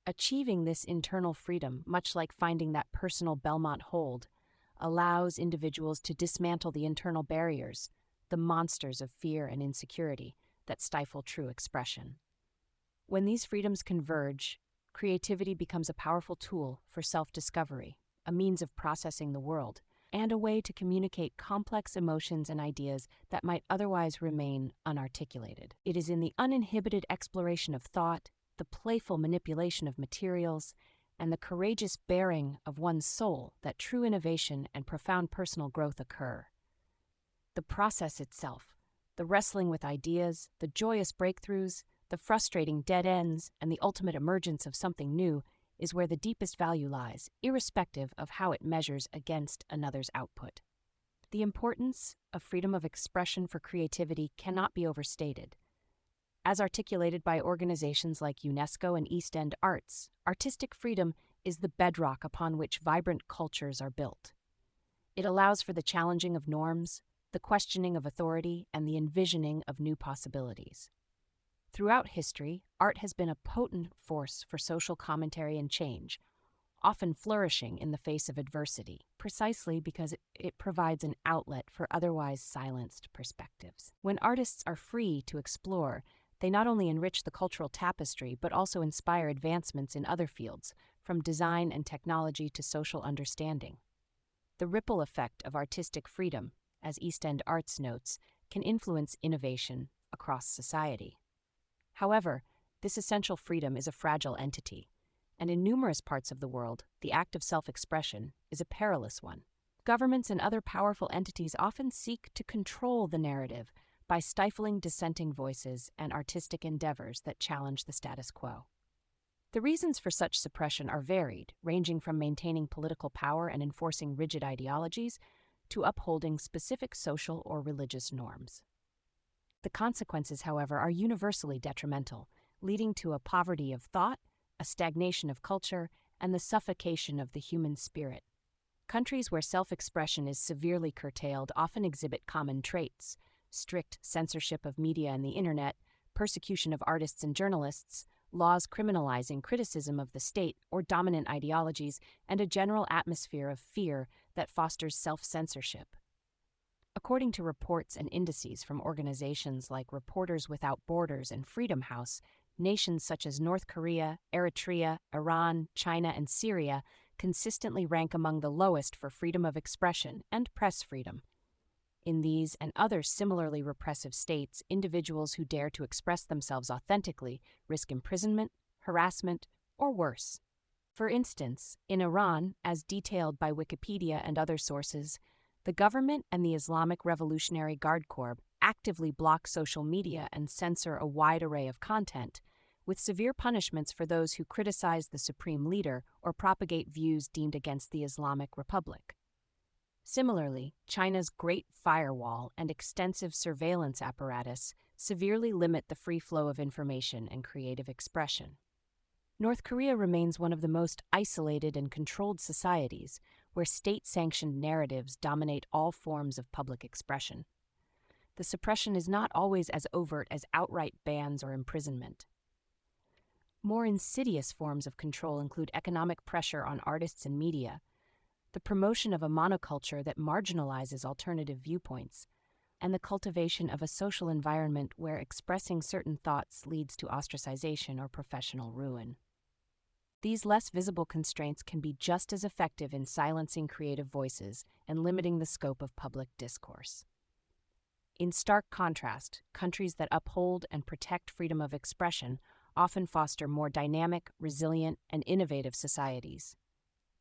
Achieving this internal freedom, much like finding that personal Belmont hold, allows individuals to dismantle the internal barriers, the monsters of fear and insecurity that stifle true expression. When these freedoms converge, creativity becomes a powerful tool for self-discovery, a means of processing the world, and a way to communicate complex emotions and ideas that might otherwise remain unarticulated. It is in the uninhibited exploration of thought, the playful manipulation of materials, and the courageous bearing of one's soul that true innovation and profound personal growth occur. The process itself, the wrestling with ideas, the joyous breakthroughs, the frustrating dead ends, and the ultimate emergence of something new is where the deepest value lies, irrespective of how it measures against another's output. The importance of freedom of expression for creativity cannot be overstated. As articulated by organizations like UNESCO and East End Arts, artistic freedom is the bedrock upon which vibrant cultures are built. It allows for the challenging of norms, the questioning of authority, and the envisioning of new possibilities. Throughout history, art has been a potent force for social commentary and change, often flourishing in the face of adversity, precisely because it provides an outlet for otherwise silenced perspectives. When artists are free to explore, they not only enrich the cultural tapestry, but also inspire advancements in other fields, from design and technology to social understanding. The ripple effect of artistic freedom, as East End Arts notes, can influence innovation across society. However, this essential freedom is a fragile entity, and in numerous parts of the world, the act of self-expression is a perilous one. Governments and other powerful entities often seek to control the narrative by stifling dissenting voices and artistic endeavors that challenge the status quo. The reasons for such suppression are varied, ranging from maintaining political power and enforcing rigid ideologies to upholding specific social or religious norms. The consequences, however, are universally detrimental, leading to a poverty of thought, a stagnation of culture, and the suffocation of the human spirit. Countries where self-expression is severely curtailed often exhibit common traits: strict censorship of media and the internet, persecution of artists and journalists, laws criminalizing criticism of the state or dominant ideologies, and a general atmosphere of fear that fosters self-censorship. According to reports and indices from organizations like Reporters Without Borders and Freedom House, nations such as North Korea, Eritrea, Iran, China, and Syria consistently rank among the lowest for freedom of expression and press freedom. In these and other similarly repressive states, individuals who dare to express themselves authentically risk imprisonment, harassment, or worse. For instance, in Iran, as detailed by Wikipedia and other sources, the government and the Islamic Revolutionary Guard Corps actively block social media and censor a wide array of content, with severe punishments for those who criticize the supreme leader or propagate views deemed against the Islamic Republic. Similarly, China's Great Firewall and extensive surveillance apparatus severely limit the free flow of information and creative expression. North Korea remains one of the most isolated and controlled societies, where state-sanctioned narratives dominate all forms of public expression. The suppression is not always as overt as outright bans or imprisonment. More insidious forms of control include economic pressure on artists and media, the promotion of a monoculture that marginalizes alternative viewpoints, and the cultivation of a social environment where expressing certain thoughts leads to ostracization or professional ruin. These less visible constraints can be just as effective in silencing creative voices and limiting the scope of public discourse. In stark contrast, countries that uphold and protect freedom of expression often foster more dynamic, resilient, and innovative societies.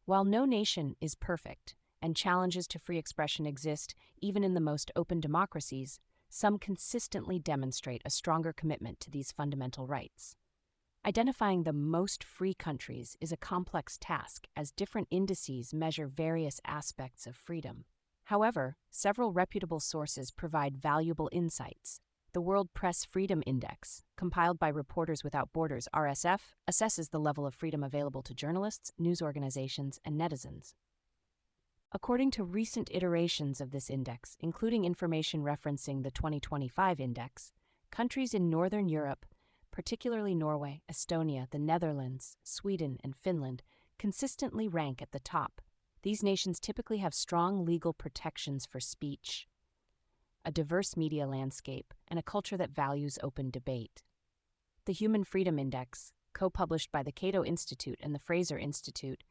While no nation is perfect, and challenges to free expression exist even in the most open democracies, some consistently demonstrate a stronger commitment to these fundamental rights. Identifying the most free countries is a complex task, as different indices measure various aspects of freedom. However, several reputable sources provide valuable insights. The World Press Freedom Index, compiled by Reporters Without Borders (RSF), assesses the level of freedom available to journalists, news organizations, and netizens. According to recent iterations of this index, including information referencing the 2025 index, countries in Northern Europe, particularly Norway, Estonia, the Netherlands, Sweden, and Finland, consistently rank at the top. These nations typically have strong legal protections for speech, a diverse media landscape, and a culture that values open debate. The Human Freedom Index, co-published by the Cato Institute and the Fraser Institute,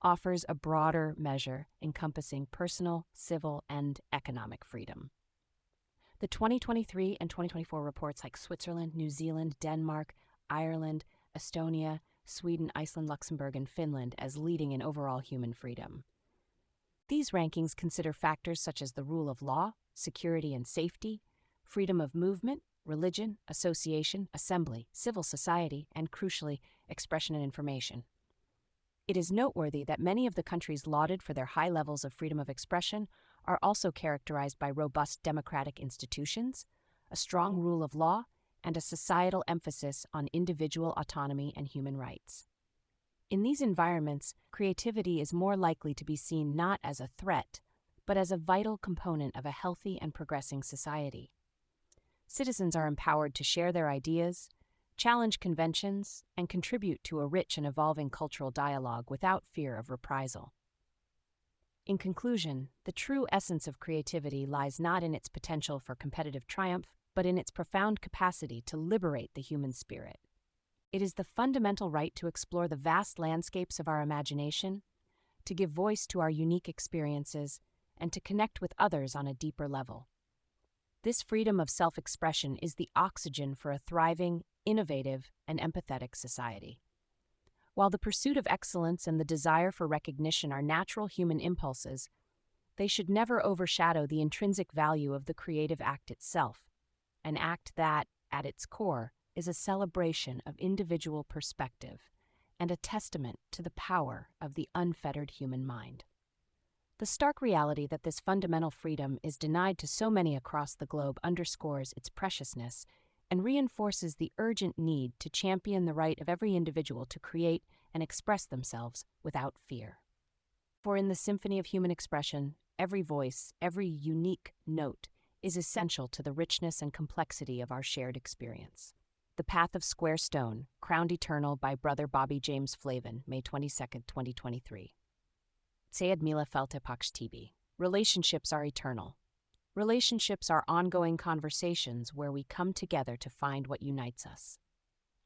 offers a broader measure encompassing personal, civil, and economic freedom. The 2023 and 2024 reports like Switzerland, New Zealand, Denmark, Ireland, Estonia, Sweden, Iceland, Luxembourg, and Finland as leading in overall human freedom. These rankings consider factors such as the rule of law, security and safety, freedom of movement, religion, association, assembly, civil society, and crucially, expression and information. It is noteworthy that many of the countries lauded for their high levels of freedom of expression are also characterized by robust democratic institutions, a strong rule of law, and a societal emphasis on individual autonomy and human rights. In these environments, creativity is more likely to be seen not as a threat, but as a vital component of a healthy and progressing society. Citizens are empowered to share their ideas, challenge conventions, and contribute to a rich and evolving cultural dialogue without fear of reprisal. In conclusion, the true essence of creativity lies not in its potential for competitive triumph, but in its profound capacity to liberate the human spirit. It is the fundamental right to explore the vast landscapes of our imagination, to give voice to our unique experiences, and to connect with others on a deeper level. This freedom of self-expression is the oxygen for a thriving, innovative, and empathetic society. While the pursuit of excellence and the desire for recognition are natural human impulses, they should never overshadow the intrinsic value of the creative act itself, an act that, at its core, is a celebration of individual perspective and a testament to the power of the unfettered human mind. The stark reality that this fundamental freedom is denied to so many across the globe underscores its preciousness and reinforces the urgent need to champion the right of every individual to create and express themselves without fear. For in the symphony of human expression, every voice, every unique note is essential to the richness and complexity of our shared experience. The Path of Square Stone, Crowned Eternal by Brother Bobby James Flavin, May 22, 2023. Tsayed Mila Felte Pakshtibi. Relationships are eternal. Relationships are ongoing conversations where we come together to find what unites us.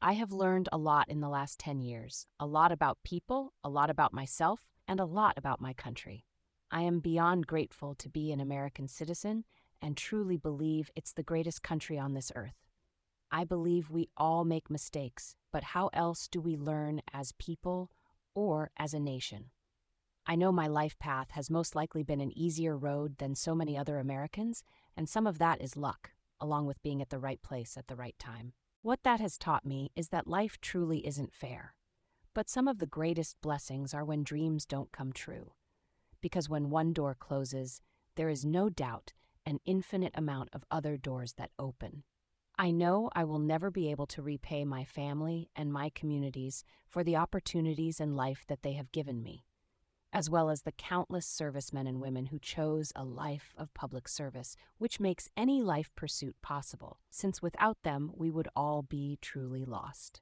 I have learned a lot in the last 10 years, a lot about people, a lot about myself, and a lot about my country. I am beyond grateful to be an American citizen and truly believe it's the greatest country on this earth. I believe we all make mistakes, but how else do we learn as people or as a nation? I know my life path has most likely been an easier road than so many other Americans, and some of that is luck, along with being at the right place at the right time. What that has taught me is that life truly isn't fair. But some of the greatest blessings are when dreams don't come true. Because when one door closes, there is no doubt an infinite amount of other doors that open. I know I will never be able to repay my family and my communities for the opportunities in life that they have given me, as well as the countless servicemen and women who chose a life of public service, which makes any life pursuit possible, since without them we would all be truly lost.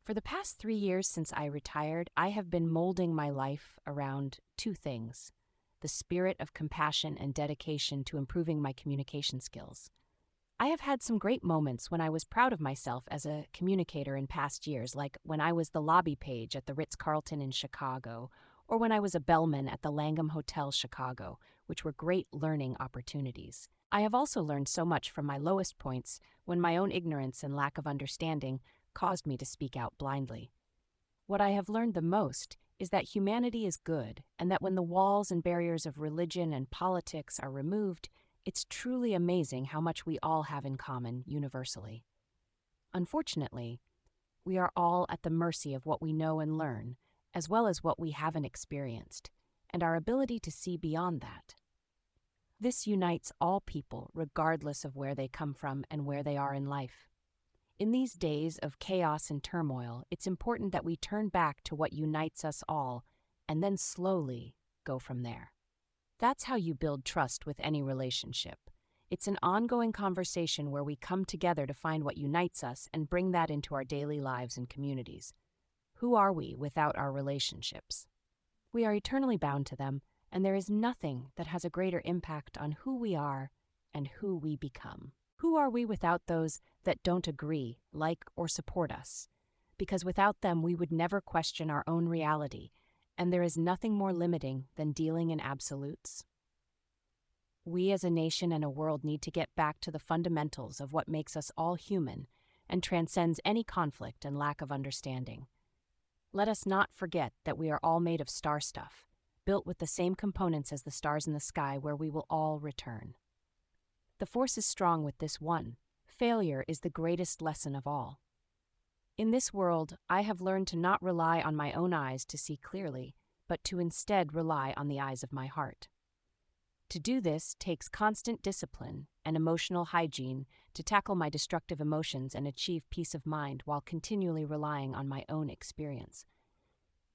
For the past 3 years since I retired, I have been molding my life around two things: the spirit of compassion and dedication to improving my communication skills. I have had some great moments when I was proud of myself as a communicator in past years, like when I was the lobby page at the Ritz-Carlton in Chicago, or when I was a bellman at the Langham Hotel Chicago, which were great learning opportunities. I have also learned so much from my lowest points when my own ignorance and lack of understanding caused me to speak out blindly. What I have learned the most is that humanity is good, and that when the walls and barriers of religion and politics are removed, it's truly amazing how much we all have in common universally. Unfortunately, we are all at the mercy of what we know and learn, as well as what we haven't experienced, and our ability to see beyond that. This unites all people regardless of where they come from and where they are in life. In these days of chaos and turmoil, it's important that we turn back to what unites us all and then slowly go from there. That's how you build trust with any relationship. It's an ongoing conversation where we come together to find what unites us and bring that into our daily lives and communities. Who are we without our relationships? We are eternally bound to them, and there is nothing that has a greater impact on who we are and who we become. Who are we without those that don't agree, like, or support us? Because without them, we would never question our own reality, and there is nothing more limiting than dealing in absolutes. We as a nation and a world need to get back to the fundamentals of what makes us all human and transcends any conflict and lack of understanding. Let us not forget that we are all made of star stuff, built with the same components as the stars in the sky, where we will all return. The force is strong with this one. Failure is the greatest lesson of all. In this world, I have learned to not rely on my own eyes to see clearly, but to instead rely on the eyes of my heart. To do this takes constant discipline and emotional hygiene to tackle my destructive emotions and achieve peace of mind while continually relying on my own experience.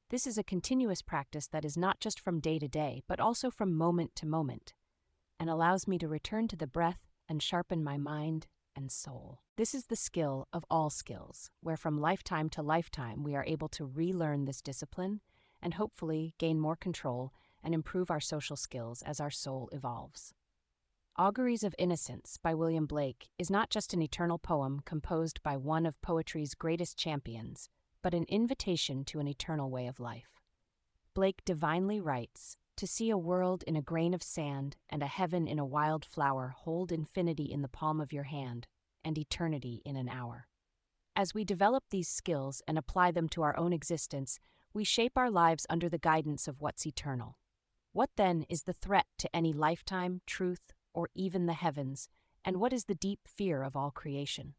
This is a continuous practice that is not just from day to day, but also from moment to moment, and allows me to return to the breath and sharpen my mind and soul. This is the skill of all skills, where from lifetime to lifetime we are able to relearn this discipline and hopefully gain more control and improve our social skills as our soul evolves. Auguries of Innocence by William Blake is not just an eternal poem composed by one of poetry's greatest champions, but an invitation to an eternal way of life. Blake divinely writes, "To see a world in a grain of sand and a heaven in a wild flower, hold infinity in the palm of your hand and eternity in an hour." As we develop these skills and apply them to our own existence, we shape our lives under the guidance of what's eternal. What then is the threat to any lifetime, truth, or even the heavens, and what is the deep fear of all creation?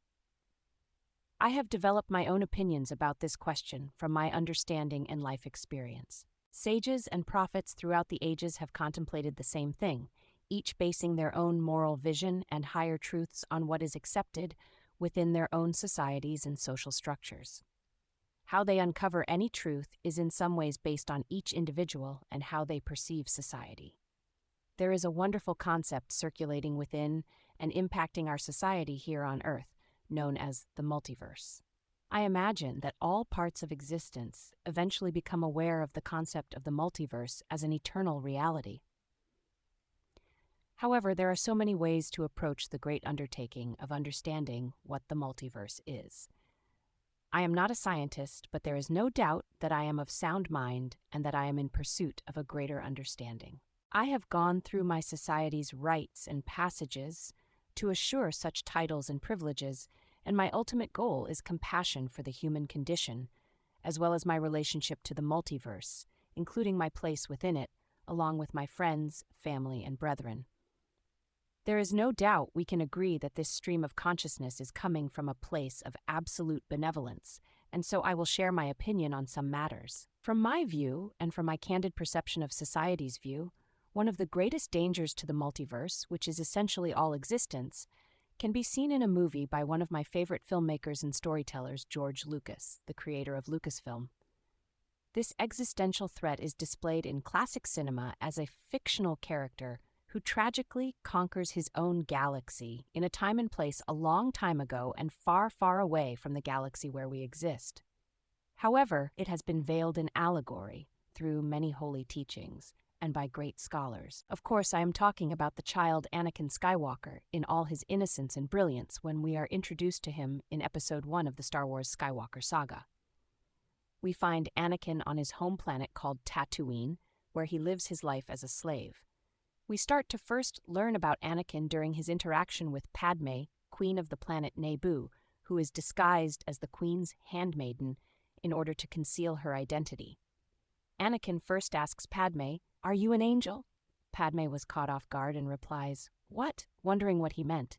I have developed my own opinions about this question from my understanding and life experience. Sages and prophets throughout the ages have contemplated the same thing, each basing their own moral vision and higher truths on what is accepted within their own societies and social structures. How they uncover any truth is in some ways based on each individual and how they perceive society. There is a wonderful concept circulating within and impacting our society here on Earth, known as the multiverse. I imagine that all parts of existence eventually become aware of the concept of the multiverse as an eternal reality. However, there are so many ways to approach the great undertaking of understanding what the multiverse is. I am not a scientist, but there is no doubt that I am of sound mind and that I am in pursuit of a greater understanding. I have gone through my society's rites and passages to assure such titles and privileges, and my ultimate goal is compassion for the human condition, as well as my relationship to the multiverse, including my place within it, along with my friends, family, and brethren. There is no doubt we can agree that this stream of consciousness is coming from a place of absolute benevolence, and so I will share my opinion on some matters. From my view, and from my candid perception of society's view, one of the greatest dangers to the multiverse, which is essentially all existence, can be seen in a movie by one of my favorite filmmakers and storytellers, George Lucas, the creator of Lucasfilm. This existential threat is displayed in classic cinema as a fictional character who tragically conquers his own galaxy in a time and place a long time ago and far, far away from the galaxy where we exist. However, it has been veiled in allegory through many holy teachings and by great scholars. Of course, I am talking about the child Anakin Skywalker in all his innocence and brilliance when we are introduced to him in Episode 1 of the Star Wars Skywalker saga. We find Anakin on his home planet called Tatooine, where he lives his life as a slave. We start to first learn about Anakin during his interaction with Padme, queen of the planet Naboo, who is disguised as the queen's handmaiden in order to conceal her identity. Anakin first asks Padme, "Are you an angel?" Padme was caught off guard and replies, "What?" wondering what he meant.